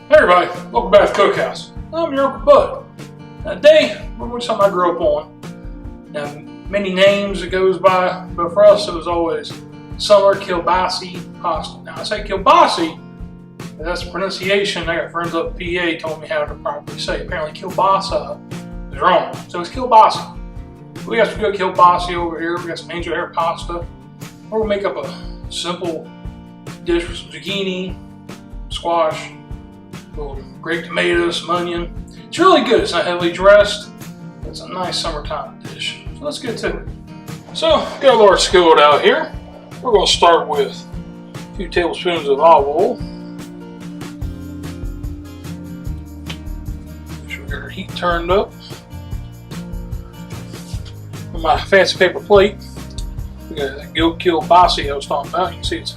Hey everybody, welcome back to the Cookhouse. I'm your Uncle Bud. Now today, we're going to something I grew up on. Now, many names it goes by, but for us it was always summer Kielbasa Pasta. Now I say Kielbasa, that's the pronunciation. I got friends up PA told me how to properly say. Apparently Kielbasa is wrong, so it's Kielbasa. We got some good Kielbasa over here. We got some angel hair pasta. We're going to make up a simple dish with some zucchini, squash, little grape tomatoes, some onion. It's really good. It's not heavily dressed. It's a nice summertime dish. So let's get to it. So, got a large skillet out here. We're going to start with a few tablespoons of olive oil. Make sure we got our heat turned up. On my fancy paper plate, we got that Kielbasa I was talking about. You can see it's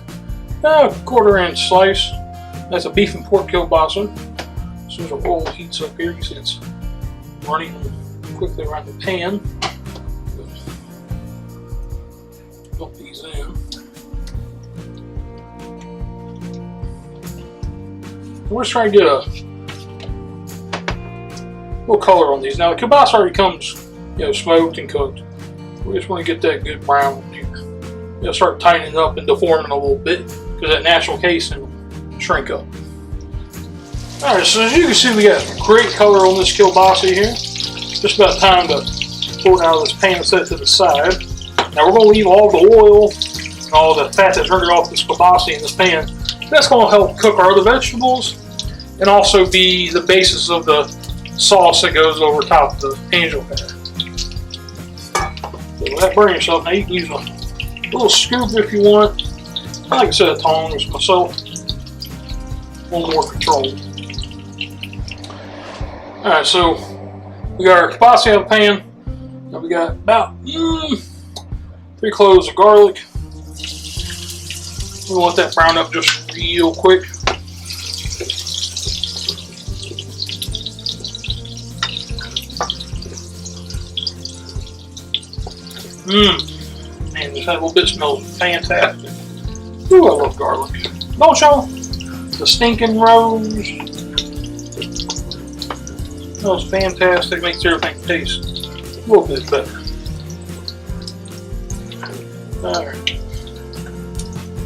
about a 1/4 inch slice. That's a beef and pork kielbasa. As soon as our oil heats up here, you can see it's running quickly around the pan. Dump these in. We're just trying to get a little color on these. Now the kielbasa already comes, smoked and cooked. We just want to get that good brown here. Start tightening up and deforming a little bit because that natural casing will shrink up. Alright, so as you can see, we got great color on this kielbasa here. Just about time to pull it out of this pan and set it to the side. Now we're going to leave all the oil and all the fat that's rendered off this kielbasa in this pan. That's going to help cook our other vegetables and also be the basis of the sauce that goes over top of the angel hair. So with that burn yourself, now you can use a little scoop if you want. I like a set of tongs myself. A little more control. Alright, so we got our kielbasa in the pan. Now we got about 3 cloves of garlic. We want that brown up just real quick. Man, this little bit smells fantastic. Ooh, I love garlic. Don't y'all? The stinking rose. Smells fantastic. Makes everything taste a little bit better. Alright.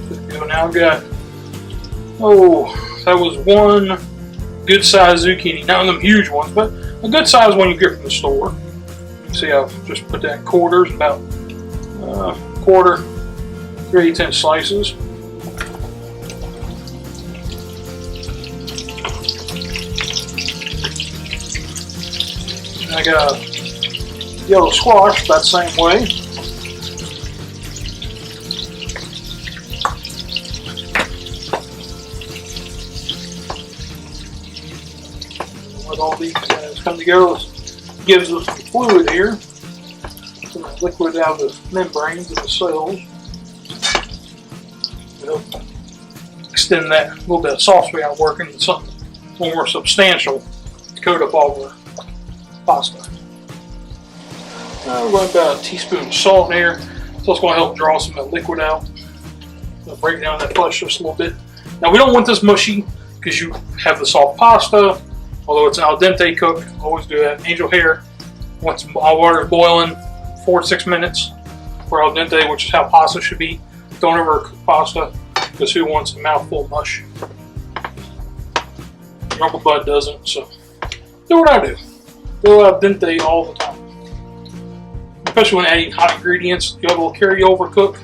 Good go. Now I've got, that was one good size zucchini. Not one of them huge ones, but a good size one you get from the store. You can see I've just put that in quarters, about 1/4, 3/8 inch slices. And I got a yellow squash about the same way. Let all these guys come together. This gives us the fluid here. Liquid out of the membranes of the cells. It'll extend that little bit of sauce we got working into something a little more substantial to coat up all the pasta. We're going to about a teaspoon of salt in here. So it's going to help draw some of that liquid out. It'll break down that flesh just a little bit. Now we don't want this mushy because you have the soft pasta. Although it's an al dente cook, always do that. Angel hair, once all water is boiling, 4 to 6 minutes for al dente, which is how pasta should be. Don't ever cook pasta because who wants a mouthful of mush? Your Uncle Bud doesn't, so do what I do. Go al dente all the time. Especially when adding hot ingredients, you have a little carryover cook.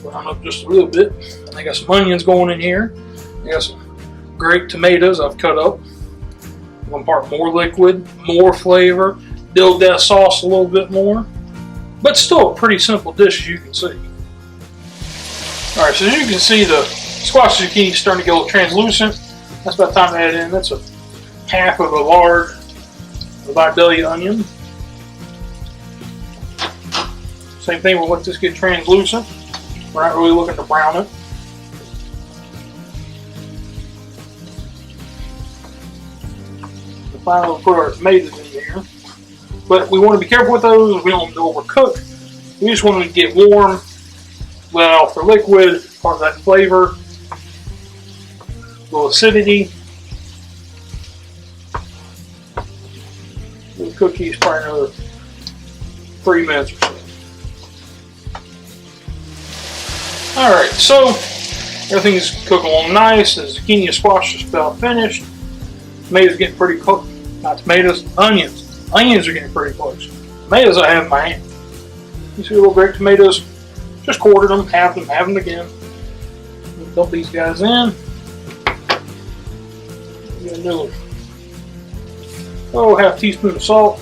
Brown up just a little bit. And I got some onions going in here. I got some grape tomatoes I've cut up. I'm going to part more liquid, more flavor, build that sauce a little bit more. But still a pretty simple dish as you can see. Alright, so as you can see the squash zucchini is starting to get a little translucent. That's about time to add in. That's a half of a large Vidalia onion. Same thing, we'll let this get translucent. We're not really looking to brown it. Finally, we'll put our tomatoes in there. But we want to be careful with those. We don't want them to overcook. We just want them to get warm let off the liquid, part of that flavor, a little acidity. The cookies probably another 3 minutes or so. Alright, so everything's cooking along nice. The zucchini and squash is about finished. Tomatoes getting pretty cooked. Not tomatoes, onions. Onions are getting pretty close. Tomatoes I have in my hand. You see the little grape tomatoes? Just quartered them, halved them again. Dump these guys in. Get another, half teaspoon of salt.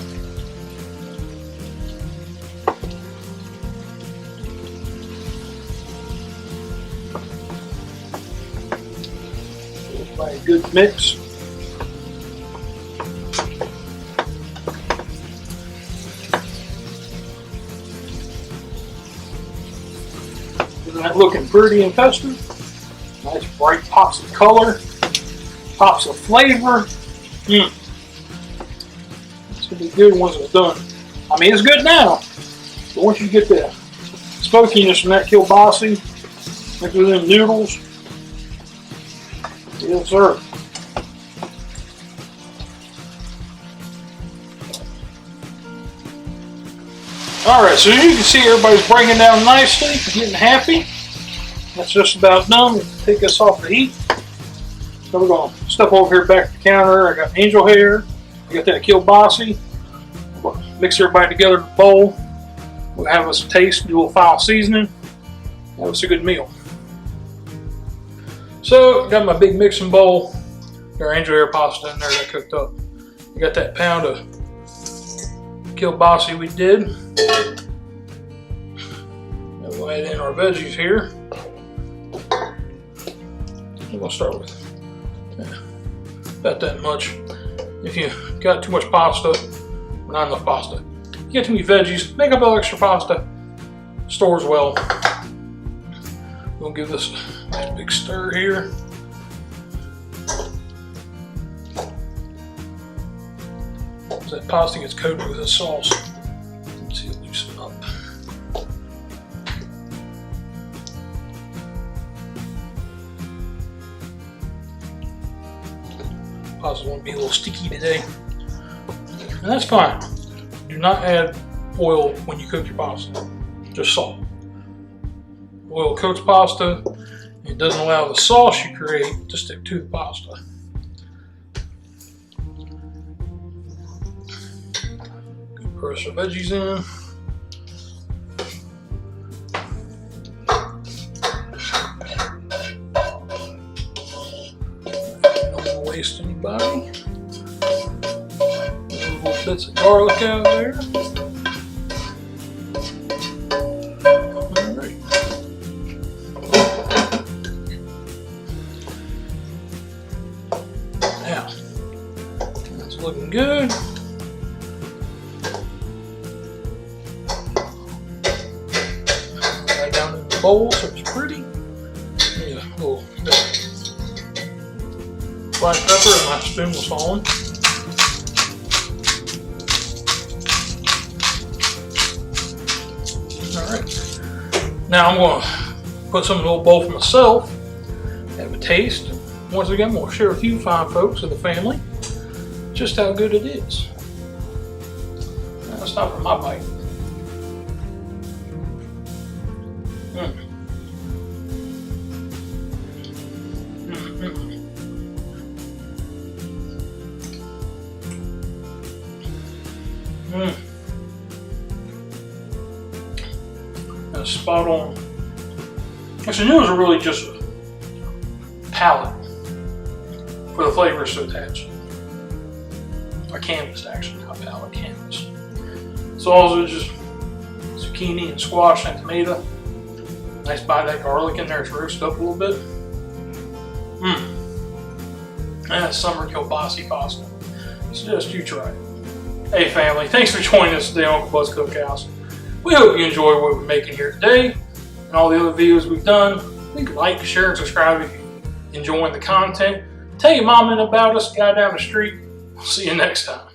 A good mix. Isn't that looking pretty and festive? Nice bright pops of color, pops of flavor. It's gonna be good once it's done. I mean, it's good now, but once you get the smokiness from that kielbasa mixed with them noodles, yes, sir. Alright, so you can see everybody's breaking down nicely, getting happy. That's just about done. We'll take this off the heat. So we're going to step over here back to the counter. I got angel hair. I got that kielbasa. We'll mix everybody together in a bowl. We'll have us a taste, do a little foul seasoning. Have us a good meal. So, got my big mixing bowl. Got our angel hair pasta in there that cooked up. I got that pound of kielbasa we did. And we'll add in our veggies here. We're going to start with about that much. If you got too much pasta, or not enough pasta, you get too many veggies, make up a little extra pasta. Stores well. We'll give this a nice big stir here. As that pasta gets coated with this sauce, let's see it loosen up. Pasta's going to be a little sticky today, and that's fine. Do not add oil when you cook your pasta, just salt. Oil coats pasta. It doesn't allow the sauce you create to stick to the pasta. Press our veggies in. Don't waste anybody. Little bits of garlic out there. Now, that's looking good. Right down in the bowl so it's pretty. Yeah, a little bit of black pepper and my spoon was falling. Alright. Now I'm going to put some in a little bowl for myself. Have a taste. Once again, I'm going to share with you fine folks of the family just how good it is. Now it's time for my bite. That's spot on. Actually, noodles are really just a palette for the flavors to attach. A canvas, actually, not palette, canvas. So also just zucchini and squash and tomato. Nice bite of that garlic in there. It's roasted up a little bit. And summer kielbasa pasta. Suggest you try it. Hey family, thanks for joining us today on Uncle Bud's Cookhouse. We hope you enjoy what we're making here today and all the other videos we've done. You can like, share, and subscribe if you're enjoying the content. Tell your mom about us, guy down the street. We'll see you next time.